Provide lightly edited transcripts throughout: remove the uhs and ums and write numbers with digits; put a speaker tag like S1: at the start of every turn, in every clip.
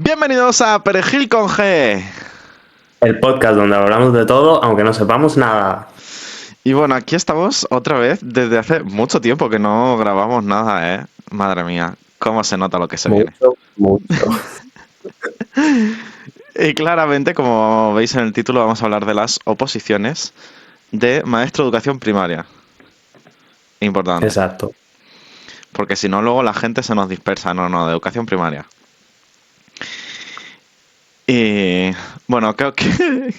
S1: Bienvenidos a Perejil con G.
S2: El podcast donde hablamos de todo, aunque no sepamos nada.
S1: Y bueno, aquí estamos otra vez desde hace mucho tiempo que no grabamos nada, ¿eh? Madre mía, cómo se nota lo que se viene.
S2: Mucho, mucho.
S1: Y claramente, como veis en el título, vamos a hablar de las oposiciones de maestro de educación primaria. Importante,
S2: Exacto.
S1: porque si no, luego la gente se nos dispersa. No, de educación primaria. Y bueno, creo que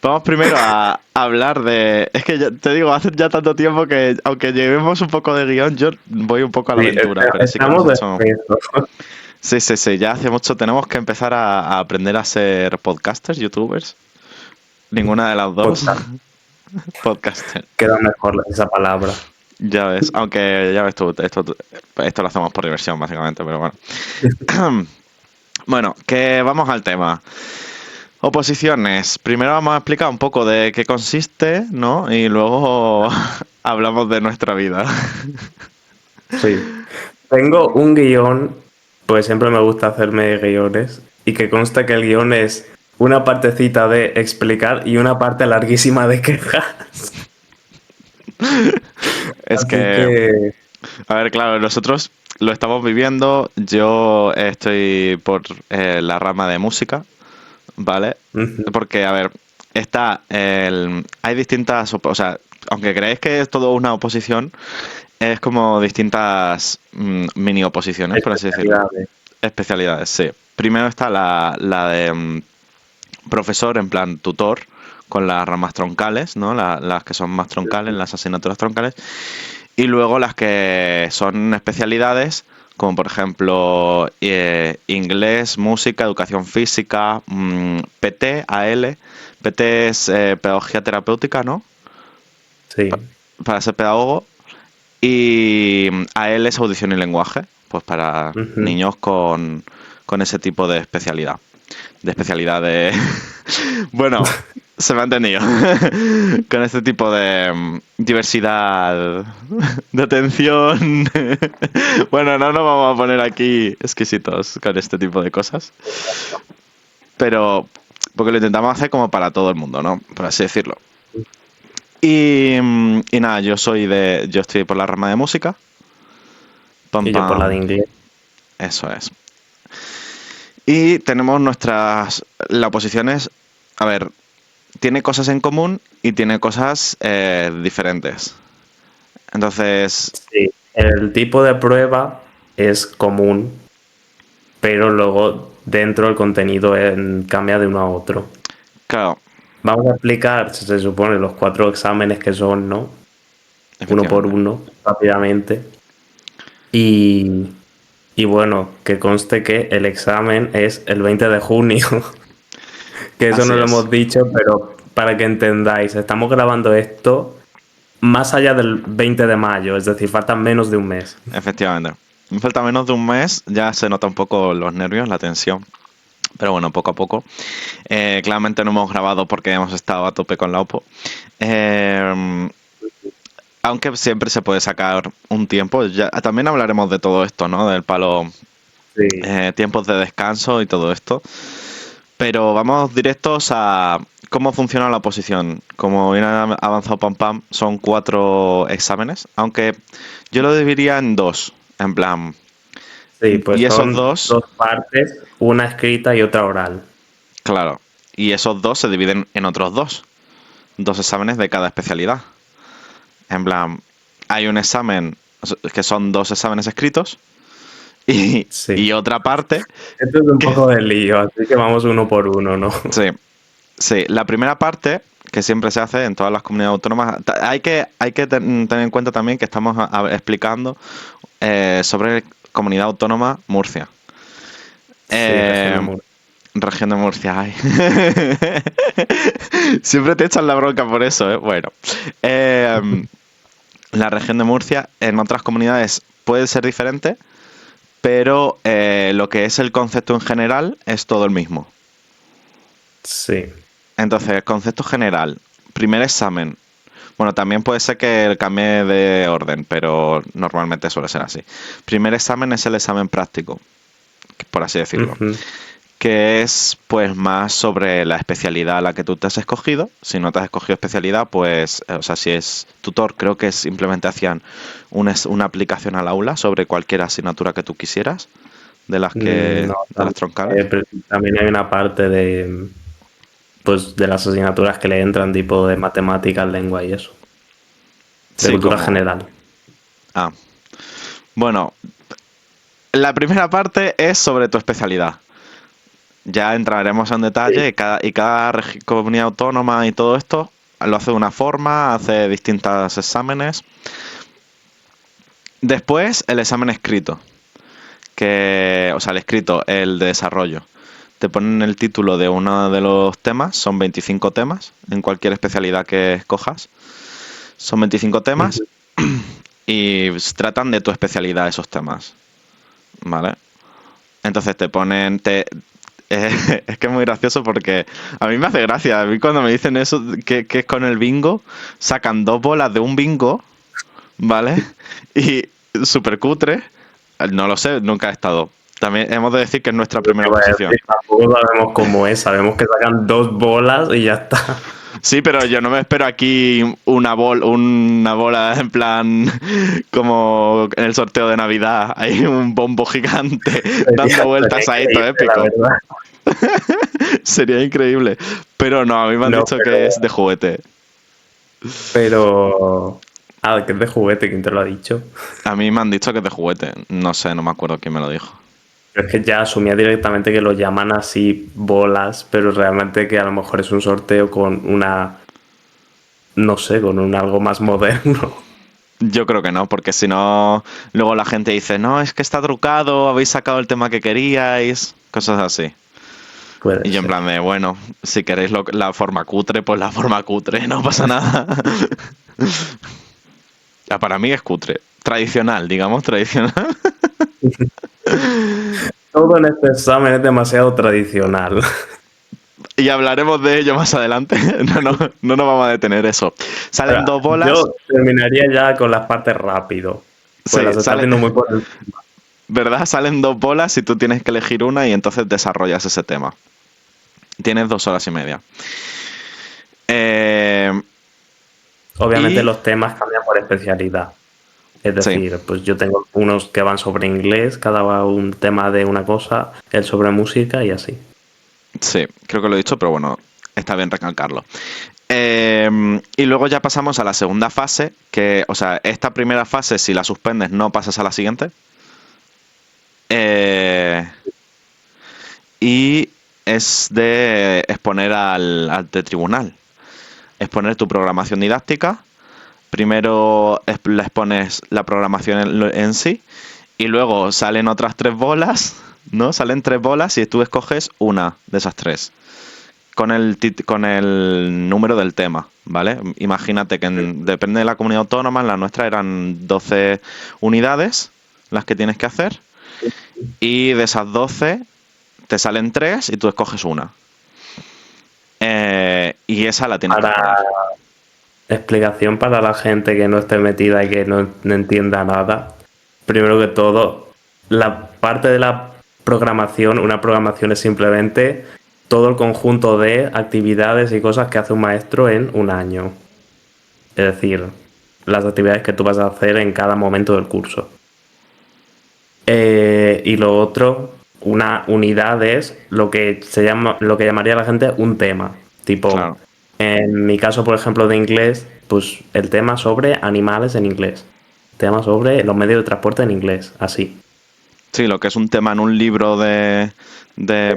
S1: vamos primero a hablar de... Es que te digo, hace ya tanto tiempo que aunque llevemos un poco de guión, yo voy un poco a la
S2: Sí,
S1: aventura, pero sí que
S2: estamos
S1: hemos hecho...
S2: despiertos.
S1: Sí, ya hace mucho tenemos que empezar a aprender a ser podcasters, youtubers. Ninguna de las dos.
S2: Podcast.
S1: Podcaster.
S2: Queda mejor esa palabra.
S1: Ya ves, aunque ya ves tú, esto lo hacemos por diversión, básicamente, pero bueno. Bueno, que vamos al tema. Oposiciones. Primero vamos a explicar un poco de qué consiste, ¿no? Y luego hablamos de nuestra vida.
S2: Sí. Tengo un guión, pues siempre me gusta hacerme guiones, y que consta que el guión es una partecita de explicar y una parte larguísima de quejas.
S1: Es
S2: Así
S1: que,
S2: que
S1: a ver, claro, nosotros lo estamos viviendo. Yo estoy por la rama de música, ¿vale?
S2: ujú,
S1: Porque, a ver, hay distintas, o sea, aunque creéis que es todo una oposición, es como distintas mini oposiciones, por así decirlo.
S2: especialidades.
S1: Especialidades, sí. Primero está la de profesor, en plan tutor, con las ramas troncales, ¿no? Las que son más troncales, las asignaturas troncales. Y luego las que son especialidades, como por ejemplo inglés, música, educación física, PT, AL. PT es pedagogía terapéutica, ¿no?
S2: Sí.
S1: Para ser pedagogo. Y AL es audición y lenguaje, pues para
S2: Ujú.
S1: niños con ese tipo de especialidad. De especialidad de... Bueno, se me ha entendido. Con este tipo de diversidad de atención. Bueno, no nos vamos a poner aquí exquisitos con este tipo de cosas. Pero porque lo intentamos hacer como para todo el mundo, ¿no? Por así decirlo. Y nada, yo estoy por la rama de música. Pam,
S2: Y yo por la
S1: pam.
S2: de inglés.
S1: Eso es. Y tenemos la oposición es, a ver, tiene cosas en común y tiene cosas diferentes. Entonces,
S2: Sí, el tipo de prueba es común, pero luego dentro el contenido cambia de uno a otro.
S1: claro,
S2: Vamos a explicar, se supone, los 4 exámenes que son, ¿no? Uno por
S1: efectivamente.
S2: uno, rápidamente. Y, y bueno, que conste que el examen es el 20 de junio, que eso
S1: Así
S2: no lo
S1: es,
S2: hemos dicho, pero para que entendáis, estamos grabando esto más allá del 20 de mayo, es decir, faltan menos de un mes.
S1: efectivamente. Me falta menos de un mes, ya se nota un poco los nervios, la tensión. Pero bueno, poco a poco. Claramente no hemos grabado porque hemos estado a tope con la OPO. Eh, Aunque siempre se puede sacar un tiempo. También hablaremos de todo esto, ¿no? Del palo,
S2: Sí,
S1: tiempos de descanso y todo esto. Pero vamos directos a cómo funciona la oposición. Como bien ha avanzado Pam Pam, son 4 exámenes, aunque yo lo dividiría en 2, en plan.
S2: sí, pues
S1: Y esos
S2: son
S1: dos,
S2: 2 partes, una escrita y otra oral.
S1: claro, y esos dos se dividen en otros 2 exámenes de cada especialidad. En plan, hay un examen que son 2 exámenes escritos y
S2: Sí.
S1: otra parte
S2: Esto es un
S1: que...
S2: poco de lío, así que vamos uno por uno, ¿no?
S1: Sí, sí, la primera parte, que siempre se hace en todas las comunidades autónomas, hay que tener en cuenta también que estamos explicando sobre Comunidad Autónoma Murcia.
S2: Sí, región de
S1: Eh,
S2: Murcia.
S1: Región de Murcia, ay. Siempre te echan la bronca por eso, ¿eh? Bueno. Eh, la región de Murcia en otras comunidades puede ser diferente, pero lo que es el concepto en general es todo el mismo.
S2: Sí.
S1: Entonces, el concepto general, primer examen. Bueno, también puede ser que cambie de orden, pero normalmente suele ser así. Primer examen es el examen práctico, por así decirlo.
S2: Ujú.
S1: que es pues más sobre la especialidad a la que tú te has escogido. Si no te has escogido especialidad, pues, o sea, si es tutor, creo que simplemente hacían una aplicación al aula sobre cualquier asignatura que tú quisieras, de las
S2: No,
S1: de las troncales.
S2: pero también hay una parte de, pues, de las asignaturas que le entran, tipo de matemáticas, lengua y eso. De
S1: Sí,
S2: cultura
S1: como,
S2: general.
S1: ah, bueno, la primera parte es sobre tu especialidad. Ya entraremos en
S2: Sí.
S1: detalle y cada comunidad autónoma y todo esto lo hace de una forma, hace distintos exámenes. Después, el examen escrito, o sea, el escrito, el de desarrollo. Te ponen el título de uno de los temas, son 25 temas en cualquier especialidad que escojas. Son 25 temas
S2: Ujú.
S1: y tratan de tu especialidad esos temas, ¿vale? Entonces te ponen, es que es muy gracioso porque a mí me hace gracia. A mí cuando me dicen eso, que es con el bingo, sacan 2 bolas de un bingo, ¿vale? Y súper cutre. No lo sé, nunca he estado. También hemos de decir que es nuestra primera
S2: Iba a
S1: oposición.
S2: decir, tampoco sabemos cómo es, sabemos que sacan 2 bolas y ya está.
S1: Sí, pero yo no me espero aquí una bola en plan como en el sorteo de Navidad. Hay un bombo gigante dando
S2: Sería
S1: vueltas ahí, todo
S2: increíble, la
S1: épico.
S2: verdad.
S1: Sería increíble. Pero no, a mí me han
S2: No,
S1: dicho que es de juguete.
S2: pero... Ah, que es de juguete, ¿quién te lo ha dicho?
S1: A mí me han dicho que es de juguete. No sé, no me acuerdo quién me lo dijo.
S2: Pero es que ya asumía directamente que lo llaman así bolas, pero realmente que a lo mejor es un sorteo con una, no sé, con un algo más moderno.
S1: Yo creo que no, porque si no, luego la gente dice, no, es que está trucado, habéis sacado el tema que queríais, cosas así.
S2: Puede
S1: Y yo en
S2: ser.
S1: plan de, bueno, si queréis la forma cutre, pues la forma cutre, no pasa nada. Ya, para mí es cutre. Tradicional, digamos, tradicional.
S2: Todo en este examen es demasiado tradicional.
S1: Y hablaremos de ello más adelante. No nos vamos a detener eso. Salen
S2: Ahora,
S1: 2 bolas.
S2: yo terminaría ya con las partes rápido, pues
S1: Sí,
S2: las está haciendo muy por encima.
S1: ¿verdad? Salen 2 bolas y tú tienes que elegir una y entonces desarrollas ese tema. Tienes 2 horas y media. Eh,
S2: Obviamente
S1: y
S2: los temas cambian por especialidad. Es
S1: sí,
S2: decir, pues yo tengo unos que van sobre inglés, cada un tema de una cosa, el sobre música y así.
S1: sí, creo que lo he dicho, pero bueno, está bien recalcarlo. Y luego ya pasamos a la segunda fase, que, o sea, esta primera fase, si la suspendes, no pasas a la siguiente. Eh, y es de exponer ante tribunal. Exponer tu programación didáctica. Primero le expones la programación en sí y luego salen otras 3 bolas, ¿no? Salen 3 bolas y tú escoges una de esas 3 con el número del tema, ¿vale? Imagínate que depende de la comunidad autónoma, en la nuestra eran 12 unidades las que tienes que hacer y de esas 12 te salen 3 y tú escoges una. Y esa la tienes que
S2: Para
S1: exponer.
S2: explicación para la gente que no esté metida y que no entienda nada, primero que todo, la parte de la programación, una programación es simplemente todo el conjunto de actividades y cosas que hace un maestro en un año. Es decir, las actividades que tú vas a hacer en cada momento del curso. Y lo otro, una unidad es lo que se llama, lo que llamaría la gente un tema. Tipo,
S1: Claro.
S2: en mi caso, por ejemplo, de inglés, pues el tema sobre animales en inglés. Tema sobre los medios de transporte en inglés, así.
S1: Sí, lo que es un tema en un libro de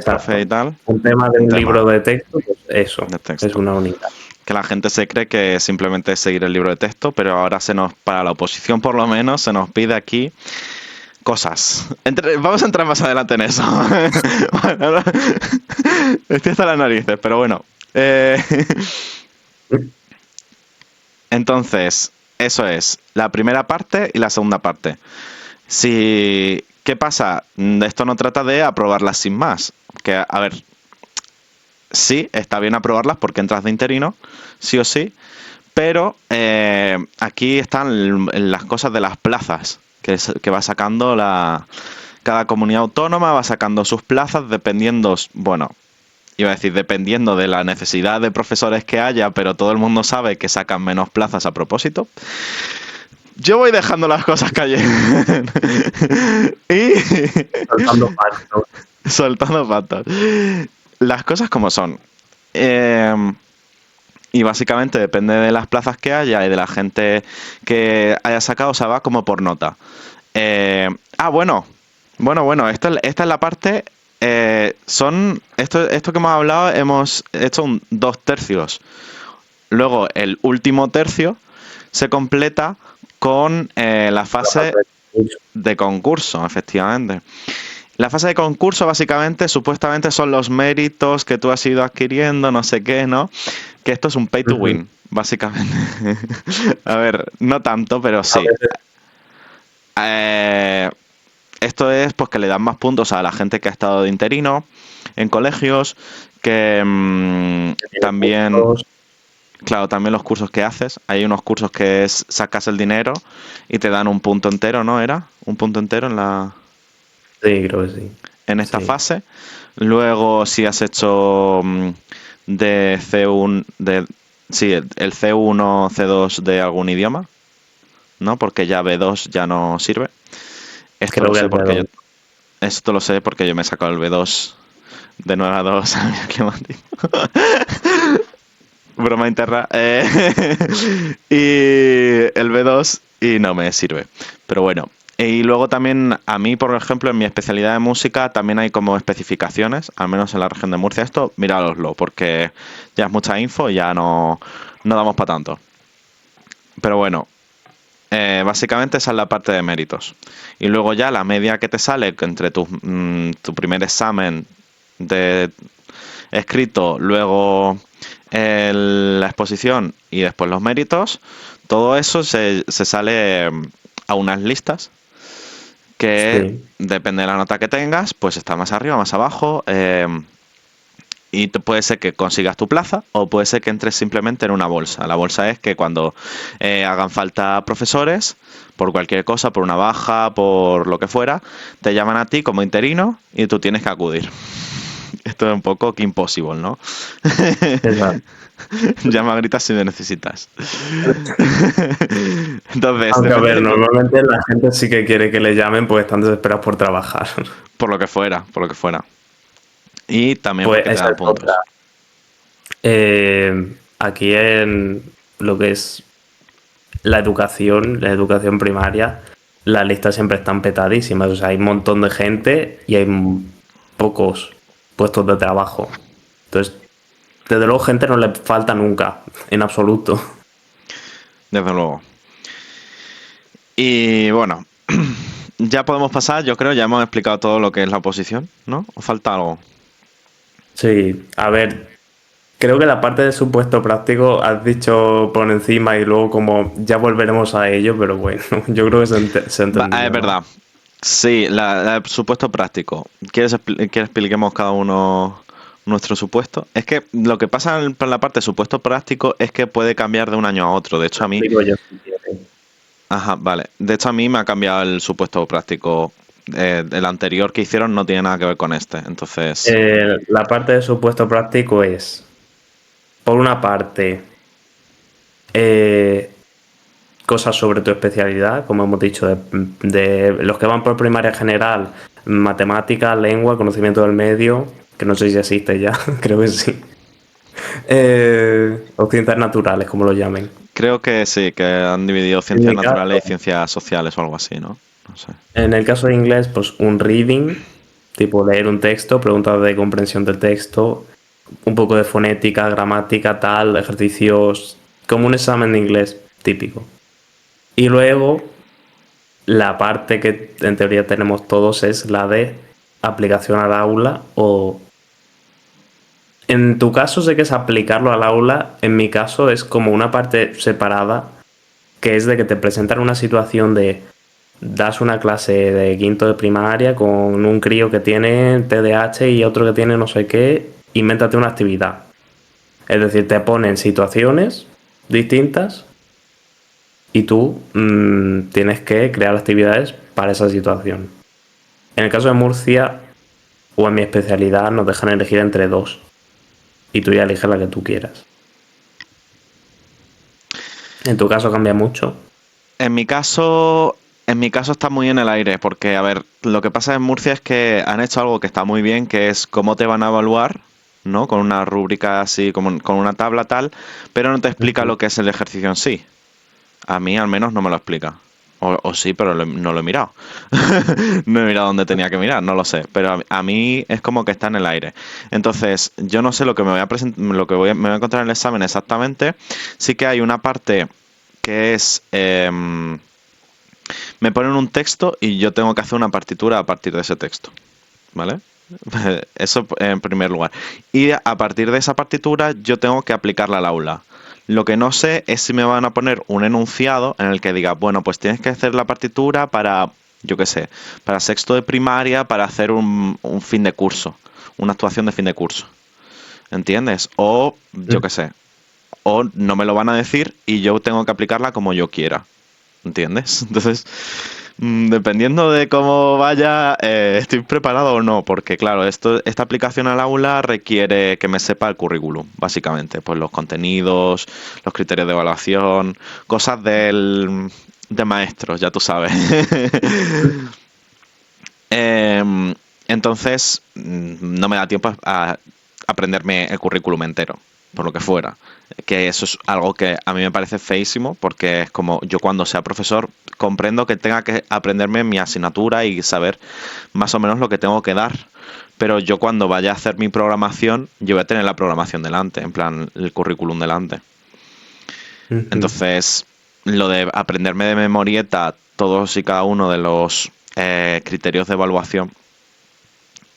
S1: profe y
S2: Exacto.
S1: tal,
S2: Un tema de
S1: un
S2: un
S1: tema
S2: libro de texto, pues eso,
S1: de
S2: es
S1: texto.
S2: una unidad.
S1: Que la gente se cree que simplemente es seguir el libro de texto, pero ahora para la oposición por lo menos, se nos pide aquí cosas. Vamos a entrar más adelante en eso. Bueno, estoy hasta las narices, pero bueno. Entonces, eso es la primera parte y la segunda parte. ¿Qué pasa? Esto no trata de aprobarlas sin más. Que, a ver, sí, está bien aprobarlas porque entras de interino, sí o sí, pero aquí están las cosas de las plazas que va sacando cada comunidad autónoma va sacando sus plazas dependiendo, bueno, iba a decir dependiendo de la necesidad de profesores que haya, pero todo el mundo sabe que sacan menos plazas a propósito. Yo voy dejando las cosas caer. Y
S2: Soltando patos.
S1: soltando patos. Las cosas como son. Y básicamente depende de las plazas que haya y de la gente que haya sacado, o sea, va como por nota. Bueno, esta es la parte. Esto que hemos hablado, hemos hecho un 2/3. Luego, el último tercio se completa con la fase de concurso, efectivamente. La fase de concurso, básicamente, supuestamente son los méritos que tú has ido adquiriendo, no sé qué, ¿no? Que esto es un pay to win, básicamente. A ver, no tanto, pero sí. Esto es pues que le dan más puntos a la gente que ha estado de interino en colegios, que también... Claro, también los cursos que haces. Hay unos cursos que sacas el dinero y te dan un punto entero, ¿no? ¿Era? Un punto entero en la...
S2: Sí, creo que sí.
S1: En esta fase. Luego, si has hecho de C1, sí, el C1, C2 de algún idioma, ¿no? Porque ya B2 ya no sirve. Esto lo sé porque esto lo sé porque yo me he sacado el B2 de 9 a 2 climático. Broma interna. Y el B2 y no me sirve. Pero bueno. Y luego también a mí, por ejemplo, en mi especialidad de música también hay como especificaciones, al menos en la región de Murcia. Esto, míraloslo, porque ya es mucha info y ya no damos para tanto. Pero bueno, básicamente esa es la parte de méritos. Y luego ya la media que te sale entre tu primer examen de escrito, luego la exposición y después los méritos, todo eso se sale a unas listas que depende de la nota que tengas, pues está más arriba, más abajo, y puede ser que consigas tu plaza o puede ser que entres simplemente en una bolsa. La bolsa es que cuando hagan falta profesores, por cualquier cosa, por una baja, por lo que fuera, te llaman a ti como interino y tú tienes que acudir. Esto es un poco que imposible, ¿no?
S2: Exacto.
S1: Llama, grita si me necesitas. Entonces,
S2: aunque a ver, normalmente la gente sí que quiere que le llamen, pues están desesperados por trabajar.
S1: Por lo que fuera. Y también
S2: pues
S1: porque te dan puntos.
S2: Aquí en lo que es la educación primaria, las listas siempre están petadísimas. O sea, hay un montón de gente y hay pocos puestos de trabajo. Entonces, desde luego, gente no le falta nunca, en absoluto.
S1: Desde luego. Y bueno, ya podemos pasar, yo creo, ya hemos explicado todo lo que es la oposición, ¿no? ¿O falta algo?
S2: Sí, a ver, creo que la parte del supuesto práctico has dicho por encima y luego como ya volveremos a ello, pero bueno, yo creo que se entendió.
S1: Es verdad. Sí, el supuesto práctico. ¿Quieres que expliquemos cada uno nuestro supuesto? Es que lo que pasa en la parte de supuesto práctico es que puede cambiar de un año a otro. De hecho, a mí... Ajá, vale. De hecho, a mí me ha cambiado el supuesto práctico. El anterior que hicieron no tiene nada que ver con este. Entonces...
S2: La parte del supuesto práctico es, por una parte, cosas sobre tu especialidad, como hemos dicho, de los que van por primaria general, matemática, lengua, conocimiento del medio, que no sé si existe ya, creo que sí. O ciencias naturales, como lo llamen.
S1: Creo que sí, que han dividido ciencias naturales y ciencias sociales o algo así, ¿no? No sé.
S2: En el caso de inglés, pues un reading, tipo leer un texto, preguntas de comprensión del texto, un poco de fonética, gramática, tal, ejercicios, como un examen de inglés típico. Y luego, la parte que en teoría tenemos todos es la de aplicación al aula o... En tu caso sé que es aplicarlo al aula, en mi caso es como una parte separada, que es de que te presentan una situación de das una clase de quinto de primaria con un crío que tiene TDAH y otro que tiene no sé qué, invéntate una actividad. Es decir, te ponen situaciones distintas y tú tienes que crear actividades para esa situación. En el caso de Murcia, o en mi especialidad, nos dejan elegir entre dos. Y tú ya eliges la que tú quieras. En tu caso cambia mucho.
S1: En mi caso, en mi caso está muy en el aire, porque, a ver, lo que pasa en Murcia es que han hecho algo que está muy bien, que es cómo te van a evaluar, ¿no? Con una rúbrica así, como con una tabla tal, pero no te explica lo que es el ejercicio en sí. A mí al menos no me lo explica. O sí, pero no lo he mirado. No he mirado dónde tenía que mirar, no lo sé. Pero a mí es como que está en el aire. Entonces, yo no sé lo que me voy a me voy a encontrar en el examen exactamente. Sí que hay una parte que es me ponen un texto y yo tengo que hacer una partitura a partir de ese texto, ¿vale? Eso en primer lugar. Y a partir de esa partitura yo tengo que aplicarla al aula. Lo que no sé es si me van a poner un enunciado en el que diga, bueno, pues tienes que hacer la partitura para, yo qué sé, para sexto de primaria, para hacer un fin de curso, una actuación de fin de curso. ¿Entiendes? O, yo qué sé, o no me lo van a decir y yo tengo que aplicarla como yo quiera. ¿Entiendes? Entonces, dependiendo de cómo vaya, estoy preparado o no, porque claro, esta aplicación al aula requiere que me sepa el currículum, básicamente, pues los contenidos, los criterios de evaluación, cosas de maestros, ya tú sabes. Entonces, no me da tiempo a aprenderme el currículum entero, por lo que fuera. Que eso es algo que a mí me parece feísimo, porque es como yo cuando sea profesor comprendo que tenga que aprenderme mi asignatura y saber más o menos lo que tengo que dar. Pero yo cuando vaya a hacer mi programación, yo voy a tener la programación delante, en plan el currículum delante. Entonces, lo de aprenderme de memorieta todos y cada uno de los criterios de evaluación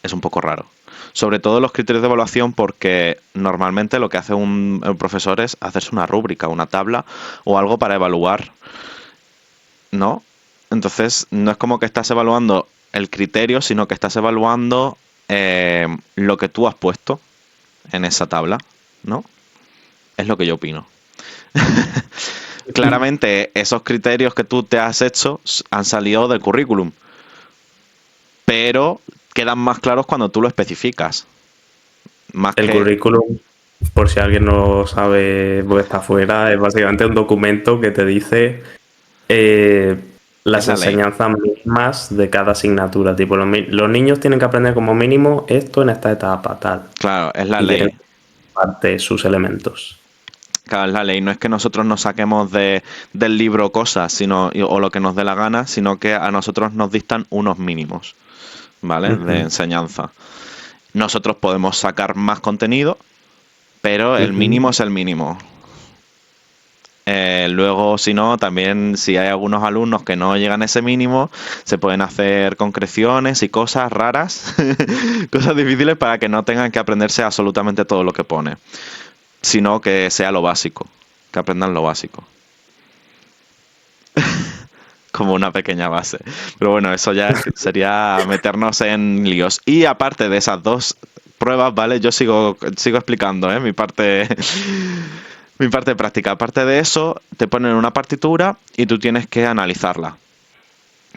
S1: es un poco raro. Sobre todo los criterios de evaluación porque normalmente lo que hace un profesor es hacerse una rúbrica, una tabla o algo para evaluar, ¿no? Entonces no es como que estás evaluando el criterio, sino que estás evaluando lo que tú has puesto en esa tabla, ¿no? Es lo que yo opino. Claramente esos criterios que tú te has hecho han salido del currículum, pero quedan más claros cuando tú lo especificas. Más
S2: El
S1: que...
S2: currículum, por si alguien no lo sabe, pues está fuera, es básicamente un documento que te dice las
S1: Es la ley.
S2: enseñanzas mismas de cada asignatura. Tipo, los niños tienen que aprender como mínimo esto en esta etapa, tal.
S1: Claro, es la
S2: Y que
S1: ley.
S2: tienen parte sus elementos.
S1: Claro, es la ley. No es que nosotros nos saquemos del libro cosas, o lo que nos dé la gana, sino que a nosotros nos dictan unos mínimos, ¿vale? De enseñanza. Nosotros podemos sacar más contenido, pero el mínimo es el mínimo. Luego, si no, también si hay algunos alumnos que no llegan a ese mínimo, se pueden hacer concreciones y cosas raras, cosas difíciles para que no tengan que aprenderse absolutamente todo lo que pone, sino que sea lo básico, que aprendan lo básico. Como una pequeña base. Pero bueno, eso ya sería meternos en líos. Y aparte de esas dos pruebas, ¿vale? Yo sigo explicando, ¿eh? Mi parte práctica. Aparte de eso, te ponen una partitura y tú tienes que analizarla.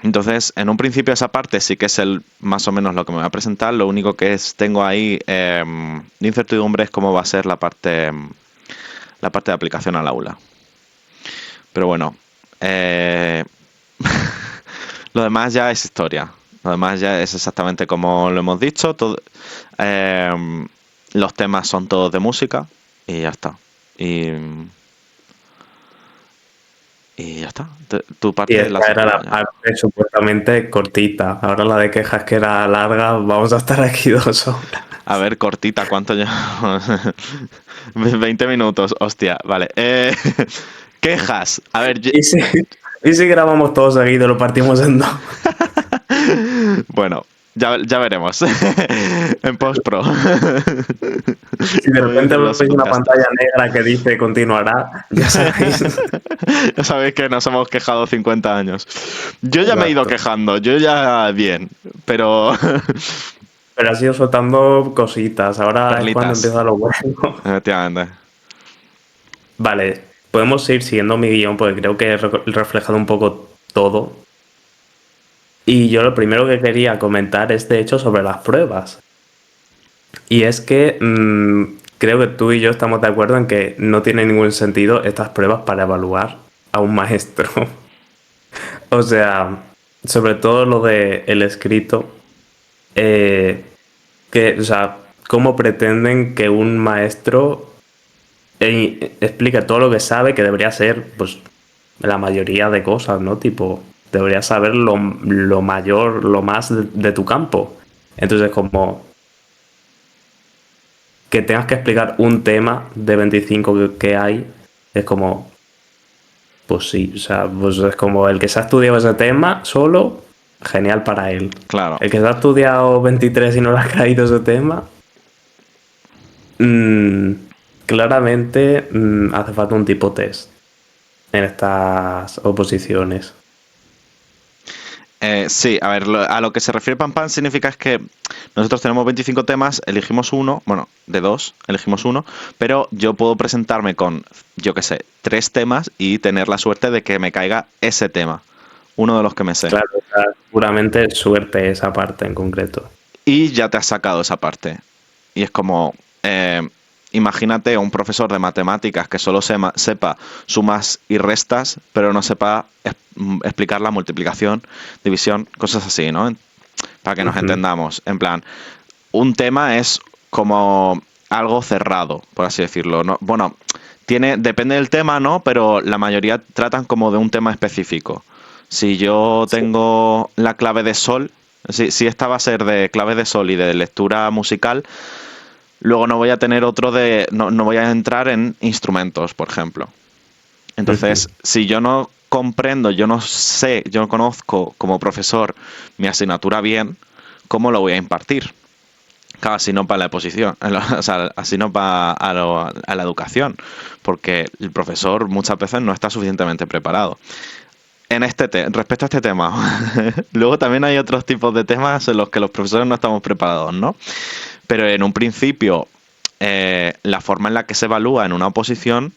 S1: Entonces, en un principio esa parte sí que es más o menos lo que me va a presentar. Lo único que tengo ahí de incertidumbre es cómo va a ser la parte de aplicación al aula. Pero bueno, lo demás ya es historia. Lo demás ya es exactamente como lo hemos dicho. Los temas son todos de música y ya está. Y ya está. Tu
S2: Y
S1: parte la
S2: esta era la
S1: ya.
S2: parte supuestamente cortita. Ahora la de quejas que era larga, vamos a estar aquí 2 horas.
S1: A ver, cortita, ¿cuánto ya? 20 minutos, hostia, vale. Quejas. A ver,
S2: Y si grabamos todos seguidos, lo partimos en dos.
S1: bueno, ya veremos. En post-pro.
S2: Si de
S1: Como
S2: repente
S1: dicen los
S2: veis una
S1: podcasters.
S2: pantalla negra que dice continuará, ya sabéis.
S1: Ya sabéis que nos hemos quejado 50 años. Yo ya me he ido
S2: Exacto.
S1: quejando, yo ya bien, pero
S2: Pero has ido soltando cositas. Ahora es cuando
S1: perlitas,
S2: empieza lo bueno.
S1: efectivamente.
S2: Vale, podemos ir siguiendo mi guión porque creo que he reflejado un poco todo. Y yo lo primero que quería comentar es, de hecho, sobre las pruebas. Y es que creo que tú y yo estamos de acuerdo en que no tiene ningún sentido estas pruebas para evaluar a un maestro. O sea, sobre todo lo de el escrito, eh, o sea, cómo pretenden que un maestro explique todo lo que sabe, que debería ser, pues, la mayoría de cosas, ¿no? Tipo, deberías saber lo mayor, lo más de tu campo. Entonces, como que tengas que explicar un tema de 25 que hay, es como, pues sí, o sea, pues es como el que se ha estudiado ese tema solo, genial para él.
S1: Claro.
S2: El que se ha estudiado 23 y no le ha caído ese tema, mm, claramente hace falta un tipo test en estas oposiciones.
S1: Sí, a ver, a lo que se refiere Pam Pam significa es que nosotros tenemos 25 temas, elegimos uno, bueno, de dos, elegimos uno, pero yo puedo presentarme con, yo qué sé, 3 temas y tener la suerte de que me caiga ese tema, uno de los que me sé.
S2: Claro, o sea, puramente suerte esa parte en concreto.
S1: Y ya te has sacado esa parte. Y es como, imagínate un profesor de matemáticas que solo sepa sumas y restas, pero no sepa explicar la multiplicación, división, cosas así, ¿no? Para que nos
S2: Ujú.
S1: entendamos. En plan, un tema es como algo cerrado, por así decirlo. ¿No? Bueno, depende del tema, ¿no? Pero la mayoría tratan como de un tema específico. Si yo
S2: Sí.
S1: tengo la clave de sol, si esta va a ser de clave de sol y de lectura musical, luego no voy a tener otro de. No voy a entrar en instrumentos, por ejemplo.
S2: Ujú.
S1: Entonces, si yo no comprendo, yo no sé, yo no conozco como profesor mi asignatura bien, ¿cómo lo voy a impartir? Claro, así no para la exposición, o sea, así no para a la educación, porque el profesor muchas veces no está suficientemente preparado. Respecto a este tema, luego también hay otros tipos de temas en los que los profesores no estamos preparados, ¿no? Pero en un principio, la forma en la que se evalúa en una oposición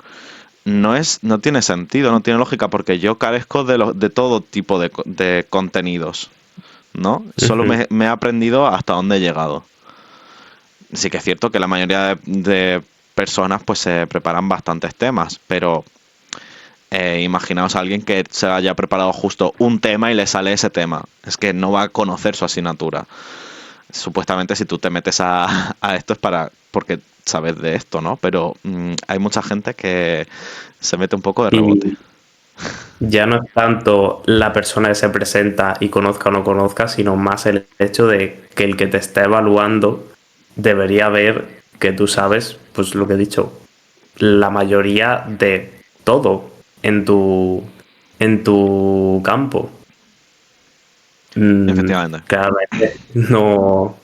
S1: no tiene sentido, no tiene lógica, porque yo carezco de todo tipo de contenidos, ¿no? Solo
S2: Ujú.
S1: me he aprendido hasta dónde he llegado. Sí que es cierto que la mayoría de personas pues se preparan bastantes temas, pero imaginaos a alguien que se haya preparado justo un tema y le sale ese tema. Es que no va a conocer su asignatura. Supuestamente si tú te metes a esto es porque sabes de esto, ¿no? Pero hay mucha gente que se mete un poco de rebote.
S2: Y ya no es tanto la persona que se presenta y conozca o no conozca, sino más el hecho de que el que te está evaluando debería ver que tú sabes, pues lo que he dicho, la mayoría de todo en tu campo.
S1: Efectivamente.
S2: Claramente no.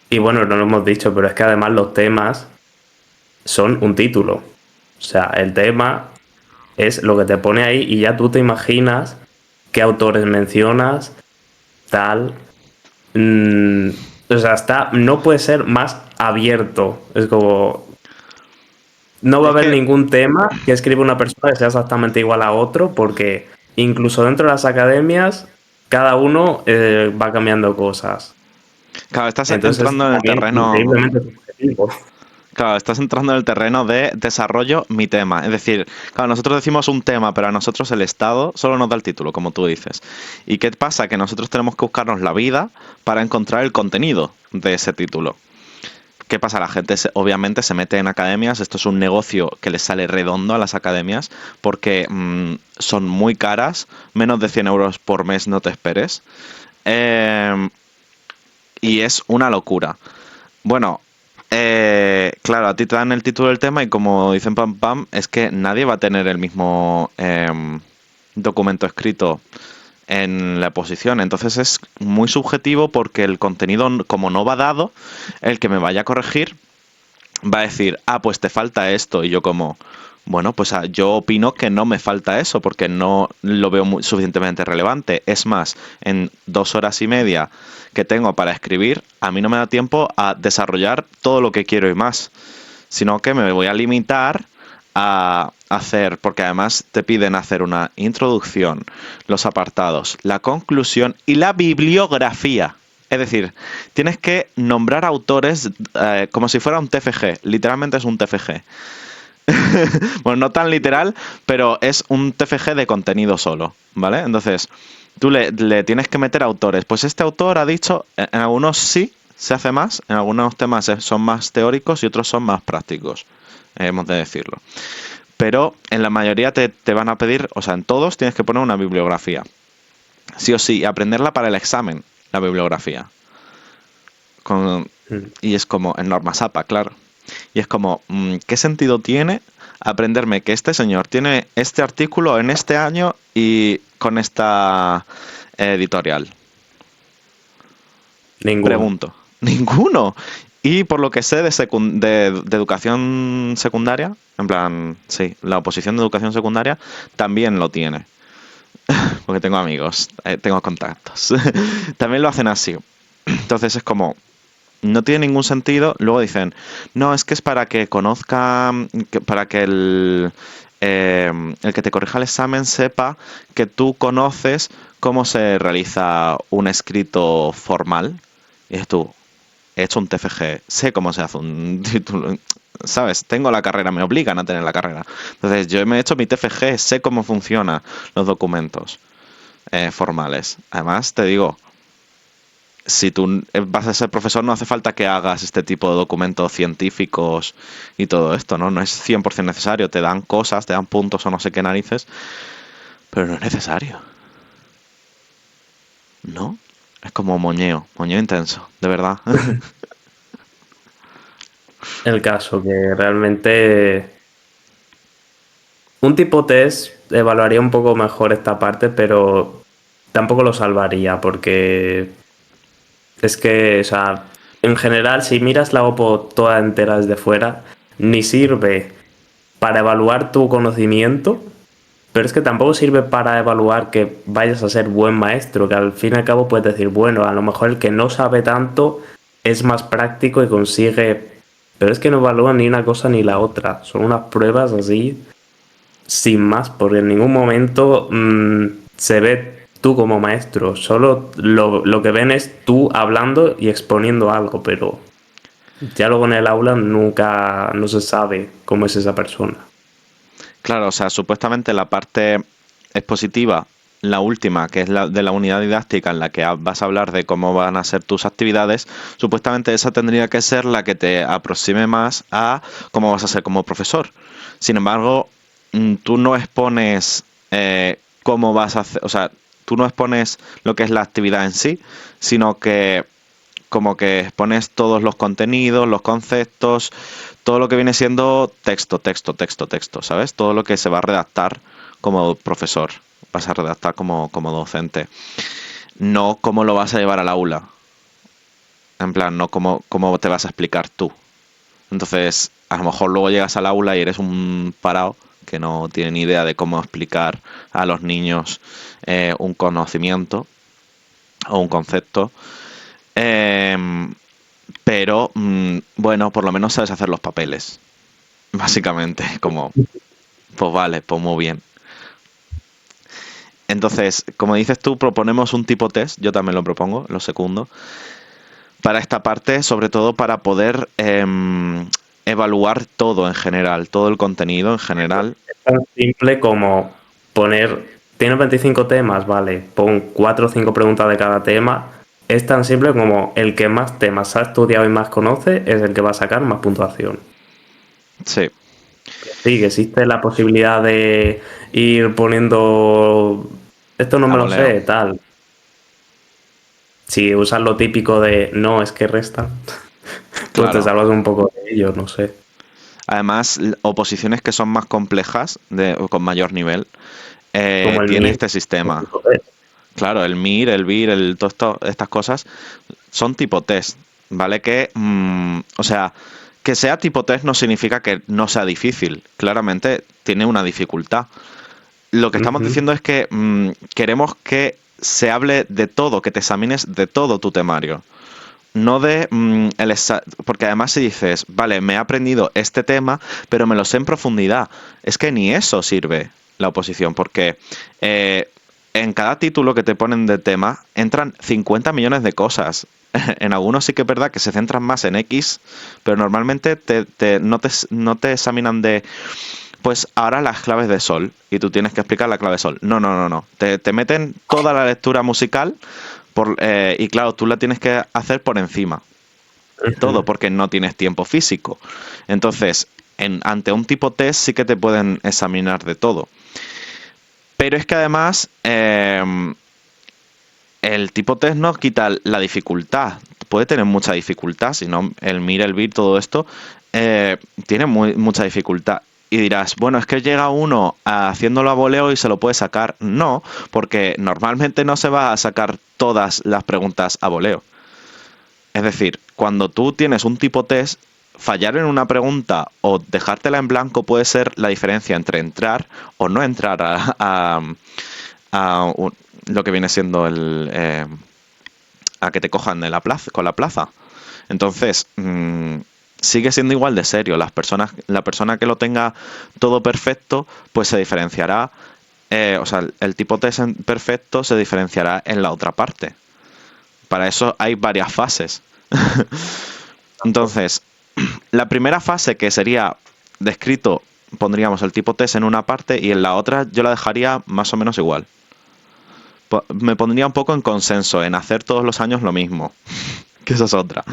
S2: Y bueno, no lo hemos dicho, pero es que además los temas son un título. O sea, el tema es lo que te pone ahí y ya tú te imaginas qué autores mencionas, tal. Mm, o sea, no puede ser más abierto. Es como, no va a
S1: Es
S2: haber
S1: que,
S2: ningún tema que escriba una persona que sea exactamente igual a otro, porque incluso dentro de las academias, cada uno va cambiando cosas.
S1: claro,
S2: Entonces es también increíblemente subjetivo.
S1: claro, estás entrando en el terreno de desarrollo mi tema. Es decir, claro, nosotros decimos un tema, pero a nosotros el Estado solo nos da el título, como tú dices. ¿Y qué pasa? Que nosotros tenemos que buscarnos la vida para encontrar el contenido de ese título. ¿Qué pasa? La gente obviamente se mete en academias, esto es un negocio que les sale redondo a las academias porque son muy caras, menos de 100 euros por mes no te esperes. Eh, y es una locura. Bueno, claro, a ti te dan el título del tema y como dicen Pam Pam, es que nadie va a tener el mismo documento escrito en la exposición. Entonces es muy subjetivo porque el contenido, como no va dado, el que me vaya a corregir va a decir, ah, pues te falta esto. Y yo como, bueno, pues yo opino que no me falta eso porque no lo veo suficientemente relevante. Es más, en 2 horas y media que tengo para escribir, a mí no me da tiempo a desarrollar todo lo que quiero y más, sino que me voy a limitar a hacer, porque además te piden hacer una introducción, los apartados, la conclusión y la bibliografía. Es decir, tienes que nombrar autores como si fuera un TFG. Literalmente es un TFG. Bueno, no tan literal, pero es un TFG de contenido solo, ¿vale? Entonces, tú le tienes que meter autores. Pues este autor ha dicho, en algunos sí se hace más, en algunos temas son más teóricos y otros son más prácticos, hemos de decirlo. Pero en la mayoría te van a pedir, o sea, en todos tienes que poner una bibliografía. Sí o sí, y aprenderla para el examen, la bibliografía. Y es como, en normas APA, claro. Y es como, ¿qué sentido tiene aprenderme que este señor tiene este artículo en este año y con esta editorial?
S2: Ninguno.
S1: Pregunto. Ninguno. Y por lo que sé de educación secundaria, en plan, sí, la oposición de educación secundaria también lo tiene. Porque tengo amigos, tengo contactos. También lo hacen así. Entonces es como, no tiene ningún sentido. Luego dicen, no, es que es para que conozca, para que el que te corrija el examen sepa que tú conoces cómo se realiza un escrito formal. Y es tú, he hecho un TFG, sé cómo se hace un título, ¿sabes? Tengo la carrera, me obligan a tener la carrera. Entonces yo me he hecho mi TFG, sé cómo funcionan los documentos formales. Además, te digo, si tú vas a ser profesor, no hace falta que hagas este tipo de documentos científicos y todo esto, ¿no? No es 100% necesario. Te dan cosas, te dan puntos o no sé qué narices, pero no es necesario. ¿No? Es como moñeo intenso, de verdad.
S2: El caso que realmente un tipo test evaluaría un poco mejor esta parte, pero tampoco lo salvaría porque es que, o sea, en general, si miras la OPO toda entera desde fuera, ni sirve para evaluar tu conocimiento, pero es que tampoco sirve para evaluar que vayas a ser buen maestro, que al fin y al cabo puedes decir, bueno, a lo mejor el que no sabe tanto es más práctico y consigue... Pero es que no evalúan ni una cosa ni la otra, son unas pruebas así, sin más, porque en ningún momento se ve tú como maestro, solo lo que ven es tú hablando y exponiendo algo, pero ya luego en el aula nunca no se sabe cómo es esa persona.
S1: Claro, o sea, supuestamente la parte expositiva, la última, que es la de la unidad didáctica en la que vas a hablar de cómo van a ser tus actividades, supuestamente esa tendría que ser la que te aproxime más a cómo vas a ser como profesor. Sin embargo, tú no expones cómo vas a hacer, o sea, tú no expones lo que es la actividad en sí, sino que como que expones todos los contenidos, los conceptos, todo lo que viene siendo texto, ¿sabes? Todo lo que se va a redactar como profesor, vas a redactar como docente. No cómo lo vas a llevar al aula. En plan, no cómo te vas a explicar tú. Entonces, a lo mejor luego llegas al aula y eres un parado que no tiene ni idea de cómo explicar a los niños un conocimiento o un concepto. Pero, bueno, por lo menos sabes hacer los papeles. Básicamente, como, pues vale, pues muy bien. Entonces, como dices tú, proponemos un tipo test, yo también lo propongo, lo segundo, para esta parte, sobre todo para poder evaluar todo en general, todo el contenido en general.
S2: Es tan simple como poner, tienes 25 temas, vale, pon 4 o 5 preguntas de cada tema. Es tan simple como el que más temas ha estudiado y más conoce es el que va a sacar más puntuación.
S1: Sí,
S2: Sí, que existe la posibilidad de ir poniendo, esto no
S1: a
S2: me lo
S1: voleo.
S2: sé, tal. Si usas lo típico de no, es que resta, pues te
S1: Claro.
S2: salvas un poco de ello, no sé.
S1: Además, oposiciones que son más complejas, o con mayor nivel,
S2: Como el
S1: tiene
S2: mío.
S1: este sistema. Claro, el MIR, el BIR, estas cosas son tipo test, ¿vale? Que, o sea, que sea tipo test no significa que no sea difícil. Claramente tiene una dificultad. Lo que estamos
S2: Ujú.
S1: diciendo es que queremos que se hable de todo, que te examines de todo tu temario. no de porque además si dices, vale, me he aprendido este tema, pero me lo sé en profundidad, es que ni eso sirve la oposición, porque en cada título que te ponen de tema entran 50 millones de cosas. En algunos sí que es verdad que se centran más en X, pero normalmente no te examinan de, pues ahora las claves de sol, y tú tienes que explicar la clave de sol. No, no, no, no. Te meten toda la lectura musical y claro, tú la tienes que hacer por encima. Todo porque no tienes tiempo físico. Entonces, ante un tipo test sí que te pueden examinar de todo. Pero es que además el tipo test no quita la dificultad. Puede tener mucha dificultad, si no el mir, el vir, todo esto tiene mucha dificultad. Y dirás, bueno, es que llega uno haciéndolo a voleo y se lo puede sacar. No, porque normalmente no se va a sacar todas las preguntas a voleo. Es decir, cuando tú tienes un tipo test, fallar en una pregunta o dejártela en blanco puede ser la diferencia entre entrar o no entrar a lo que viene siendo a que te cojan de con la plaza. Entonces, sigue siendo igual de serio. La persona que lo tenga todo perfecto, pues se diferenciará. O sea, el tipo test perfecto se diferenciará en la otra parte. Para eso hay varias fases. Entonces, la primera fase, que sería descrito, pondríamos el tipo test en una parte y en la otra yo la dejaría más o menos igual. Me pondría un poco en consenso, en hacer todos los años lo mismo. Que esa es otra.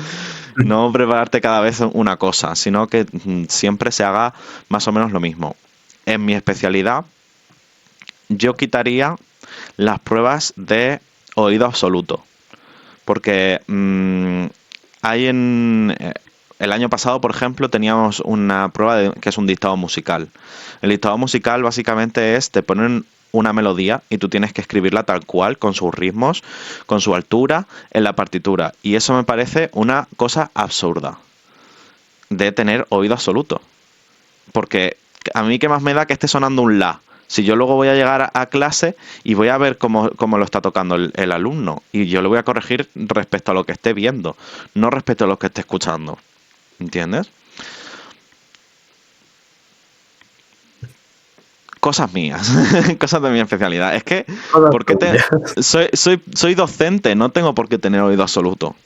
S1: No prepararte cada vez una cosa, sino que siempre se haga más o menos lo mismo. En mi especialidad, yo quitaría las pruebas de oído absoluto. Porque hay el año pasado, por ejemplo, teníamos una prueba que es un dictado musical. El dictado musical básicamente te ponen una melodía y tú tienes que escribirla tal cual, con sus ritmos, con su altura, en la partitura. Y eso me parece una cosa absurda de tener oído absoluto. Porque a mí qué más me da que esté sonando un la. Si yo luego voy a llegar a clase y voy a ver cómo lo está tocando el alumno, y yo le voy a corregir respecto a lo que esté viendo, no respecto a lo que esté escuchando. ¿Entiendes? Cosas mías, cosas de mi especialidad. Es que, ¿por qué soy docente, no tengo por qué tener oído absoluto.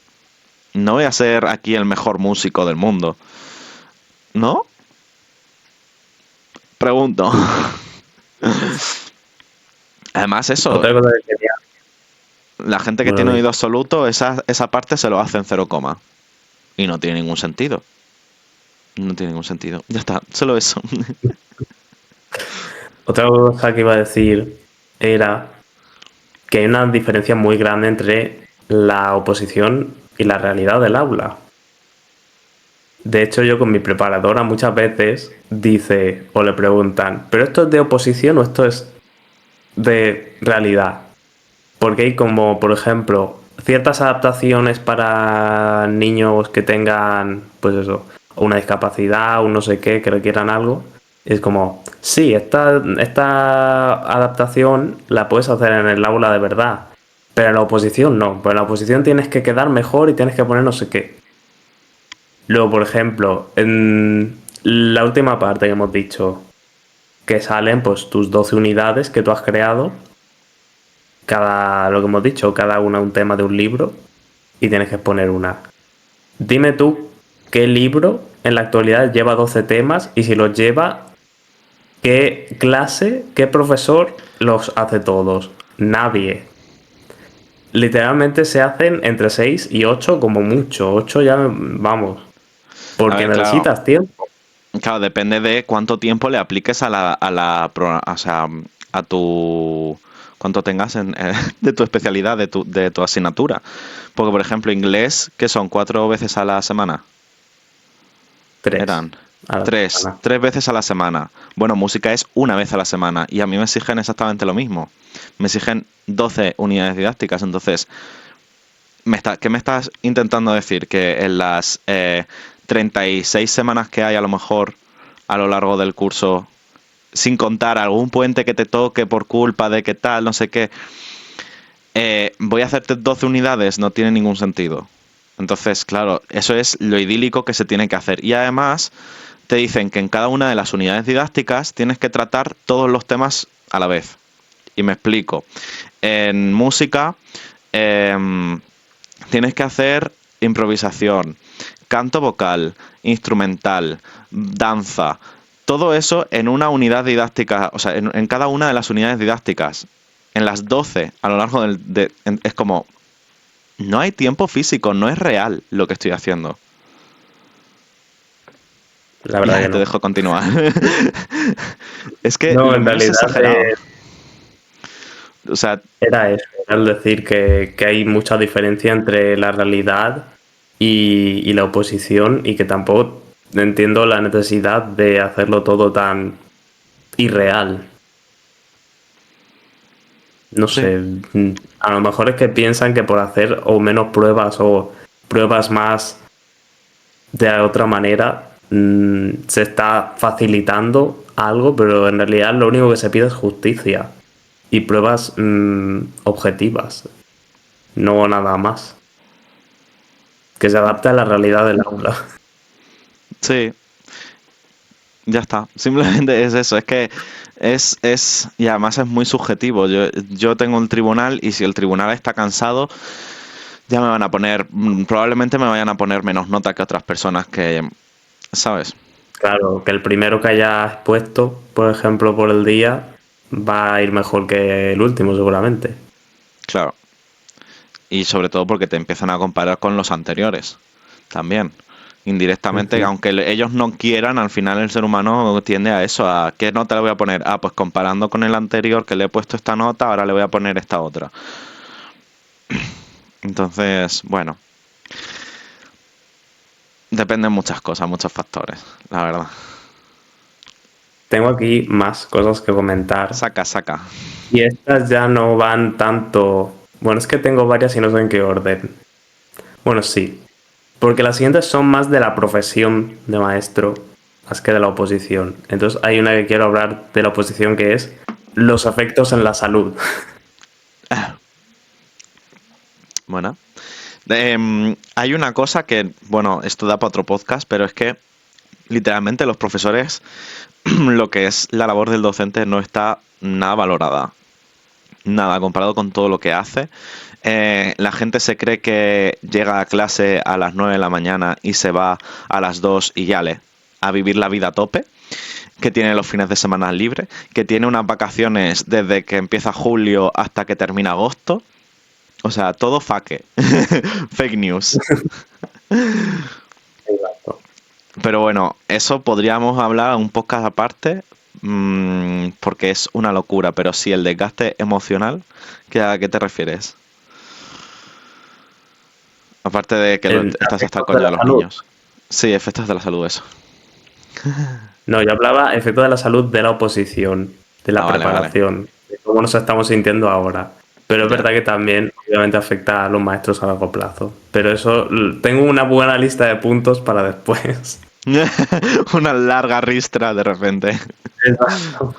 S1: No voy a ser aquí el mejor músico del mundo. ¿No? Pregunto. Además, eso,
S2: Otra cosa que quería.
S1: la gente que
S2: Bueno,
S1: tiene oído absoluto, esa parte se lo hace en 0, y no tiene ningún sentido. No tiene ningún sentido. Ya está, solo eso.
S2: otra cosa que iba a decir era que hay una diferencia muy grande entre la oposición y la realidad del aula. De hecho, yo con mi preparadora muchas veces dice o le preguntan, ¿pero esto es de oposición o esto es de realidad? Porque hay como, por ejemplo, ciertas adaptaciones para niños que tengan, pues eso, una discapacidad, un no sé qué, que requieran algo. Es como, sí, esta adaptación la puedes hacer en el aula de verdad, pero en la oposición no. Pues en la oposición tienes que quedar mejor y tienes que poner no sé qué. Luego, por ejemplo, en la última parte que hemos dicho, que salen pues tus 12 unidades que tú has creado, lo que hemos dicho, cada una un tema de un libro, y tienes que exponer una. Dime tú qué libro en la actualidad lleva 12 temas, y si los lleva, qué clase, qué profesor los hace todos. Nadie. Literalmente se hacen entre 6 y 8 como mucho. 8 ya vamos.
S1: A
S2: Porque
S1: ver, claro.
S2: necesitas tiempo.
S1: Claro, depende de cuánto tiempo le apliques o sea, a tu, cuánto tengas de tu especialidad, de tu asignatura. Porque, por ejemplo, inglés, ¿qué son? 4 veces a la semana.
S2: 3
S1: Eran
S2: a la semana.
S1: 3 veces a la semana. Bueno, música es una vez a la semana y a mí me exigen exactamente lo mismo. Me exigen 12 unidades didácticas. Entonces, ¿qué me estás intentando decir? Que en las 36 semanas que hay a lo mejor a lo largo del curso, sin contar algún puente que te toque por culpa de qué tal, no sé qué, voy a hacerte 12 unidades, no tiene ningún sentido. Entonces, claro, eso es lo idílico que se tiene que hacer. Y además te dicen que en cada una de las unidades didácticas tienes que tratar todos los temas a la vez. Y me explico. En música tienes que hacer improvisación, canto vocal, instrumental, danza, todo eso en una unidad didáctica, o sea, en cada una de las unidades didácticas, en las 12 a lo largo es como, no hay tiempo físico, no es real lo que estoy haciendo.
S2: La verdad
S1: Ya
S2: que
S1: te
S2: no.
S1: dejo continuar. Es que
S2: No,
S1: lo
S2: en
S1: mío es
S2: realidad
S1: exagerado. O sea,
S2: era eso, era el decir que hay mucha diferencia entre la realidad y la oposición y que tampoco entiendo la necesidad de hacerlo todo tan irreal. No
S1: sí,
S2: sé, a lo mejor es que piensan que por hacer o menos pruebas o pruebas más de otra manera se está facilitando algo, pero en realidad lo único que se pide es justicia y pruebas objetivas, no nada más. Que se adapte a la realidad del aula.
S1: sí, ya está. Simplemente es eso. Es que y además es muy subjetivo. Yo tengo un tribunal y si el tribunal está cansado, ya me van a poner, probablemente me vayan a poner menos nota que otras personas que, ¿sabes?
S2: Claro, que el primero que hayas puesto, por ejemplo, por el día, va a ir mejor que el último, seguramente.
S1: Claro. Y sobre todo porque te empiezan a comparar con los anteriores. También. Indirectamente,
S2: Ujú.
S1: aunque ellos no quieran, al final el ser humano tiende a eso, a ¿qué nota le voy a poner? Ah, pues comparando con el anterior que le he puesto esta nota, ahora le voy a poner esta otra. Entonces, bueno, dependen muchas cosas, muchos factores, la verdad.
S2: Tengo aquí más cosas que comentar.
S1: Saca, saca.
S2: Y estas ya no van tanto. Bueno, es que tengo varias y no sé en qué orden. Bueno, sí. Porque las siguientes son más de la profesión de maestro, más que de la oposición. Entonces hay una que quiero hablar de la oposición que es los efectos en la salud.
S1: Bueno, hay una cosa que, bueno, esto da para otro podcast, pero es que literalmente los profesores, lo que es la labor del docente no está nada valorada. Nada, comparado con todo lo que hace. La gente se cree que llega a clase a las 9 de la mañana y se va a las 2 y a vivir la vida a tope, que tiene los fines de semana libres, que tiene unas vacaciones desde que empieza julio hasta que termina agosto. O sea, todo fake. Fake news. Pero bueno, eso podríamos hablar un podcast aparte, porque es una locura. Pero sí, el desgaste emocional, ¿a qué te refieres? Aparte de que
S2: En
S1: estás hasta el
S2: efectos de
S1: coño
S2: la
S1: de los
S2: salud.
S1: niños. Sí, efectos de la salud, eso.
S2: No, yo hablaba efectos de la salud de la oposición, de
S1: Ah,
S2: la
S1: vale, vale.
S2: preparación, de cómo nos estamos sintiendo ahora. Pero es
S1: Ya.
S2: verdad que también, obviamente, afecta a los maestros a largo plazo. Pero eso, tengo una buena lista de puntos para después.
S1: Una larga ristra de repente.
S2: Exacto.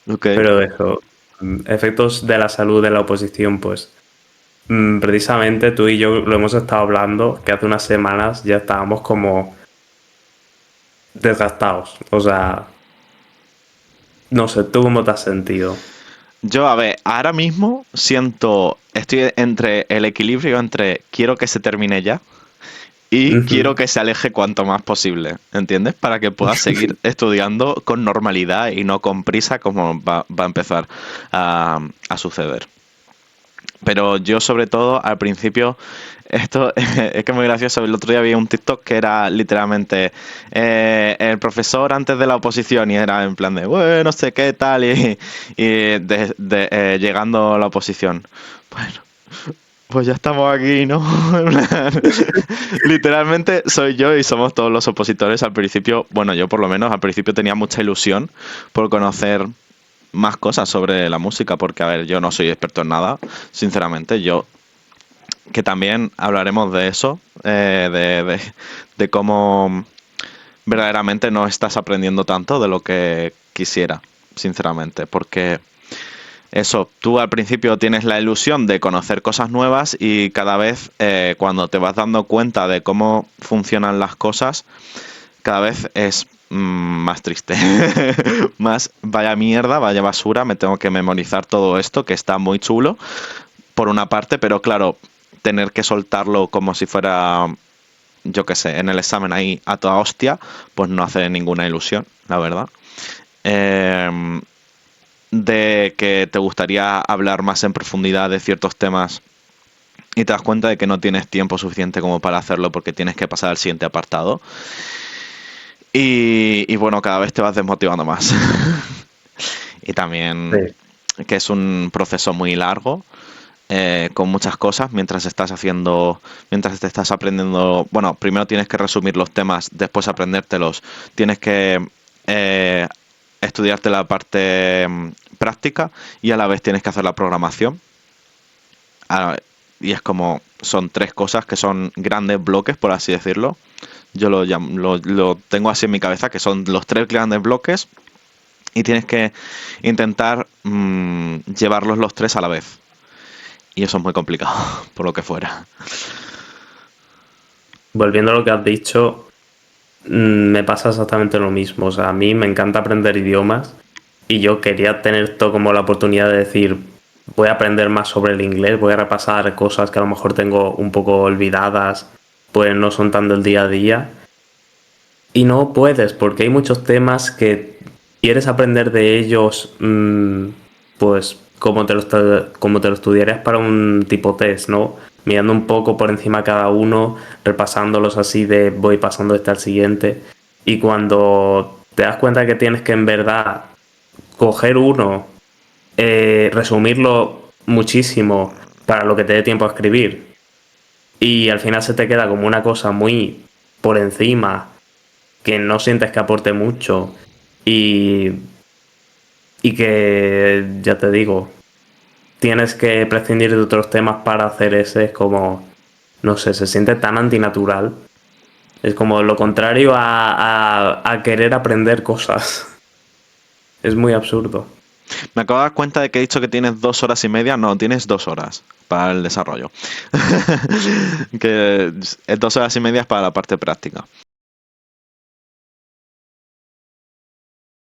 S1: Ok.
S2: Pero eso, efectos de la salud de la oposición, pues precisamente tú y yo lo hemos estado hablando, que hace unas semanas ya estábamos como desgastados. O sea, no sé, ¿tú cómo te has sentido?
S1: Yo, a ver, ahora mismo estoy entre el equilibrio entre quiero que se termine ya y quiero
S2: Ujú.
S1: que se aleje cuanto más posible, ¿entiendes? Para que pueda seguir estudiando con normalidad y no con prisa como va a empezar a suceder. Pero yo sobre todo al principio, esto es que es muy gracioso, el otro día vi un TikTok que era literalmente el profesor antes de la oposición y era en plan de, bueno, no sé qué tal llegando a la oposición. Bueno, pues ya estamos aquí, ¿no? Literalmente soy yo y somos todos los opositores al principio, bueno, yo por lo menos al principio tenía mucha ilusión por conocer más cosas sobre la música, porque a ver, yo no soy experto en nada, sinceramente, que también hablaremos de eso, de cómo verdaderamente no estás aprendiendo tanto de lo que quisiera, sinceramente, porque eso, tú al principio tienes la ilusión de conocer cosas nuevas y cada vez cuando te vas dando cuenta de cómo funcionan las cosas, cada vez es más triste. Más vaya mierda, vaya basura, me tengo que memorizar todo esto que está muy chulo por una parte, pero claro, tener que soltarlo como si fuera, yo qué sé, en el examen ahí a toda hostia, pues no hace ninguna ilusión, la verdad. Eh, de que te gustaría hablar más en profundidad de ciertos temas y te das cuenta de que no tienes tiempo suficiente como para hacerlo porque tienes que pasar al siguiente apartado. Y bueno, cada vez te vas desmotivando más. Y también
S2: Sí.
S1: que es un proceso muy largo, con muchas cosas, mientras te estás aprendiendo, bueno, primero tienes que resumir los temas, después aprendértelos, tienes que eh, estudiarte la parte práctica y a la vez tienes que hacer la programación. Ah, y es como, son tres cosas que son grandes bloques, por así decirlo. Yo lo tengo así en mi cabeza, que son los tres grandes bloques y tienes que intentar llevarlos los tres a la vez. Y eso es muy complicado, por lo que fuera.
S2: Volviendo a lo que has dicho, me pasa exactamente lo mismo. O sea, a mí me encanta aprender idiomas y yo quería tener esto como la oportunidad de decir, voy a aprender más sobre el inglés, voy a repasar cosas que a lo mejor tengo un poco olvidadas, pues no son tan del día a día. Y no puedes, porque hay muchos temas que quieres aprender de ellos, pues como te lo estudiarías para un tipo test, ¿no? Mirando un poco por encima cada uno, repasándolos así de voy pasando este al siguiente. Y cuando te das cuenta que tienes que en verdad coger uno, resumirlo muchísimo para lo que te dé tiempo a escribir, y al final se te queda como una cosa muy por encima que no sientes que aporte mucho y, y que, ya te digo, tienes que prescindir de otros temas para hacer ese, es como, no sé, se siente tan antinatural. Es como lo contrario a querer aprender cosas. Es muy absurdo.
S1: Me acabo de dar cuenta de que he dicho que tienes 2 horas y media. No, tienes 2 horas para el desarrollo. Que es 2 horas y media para la parte práctica.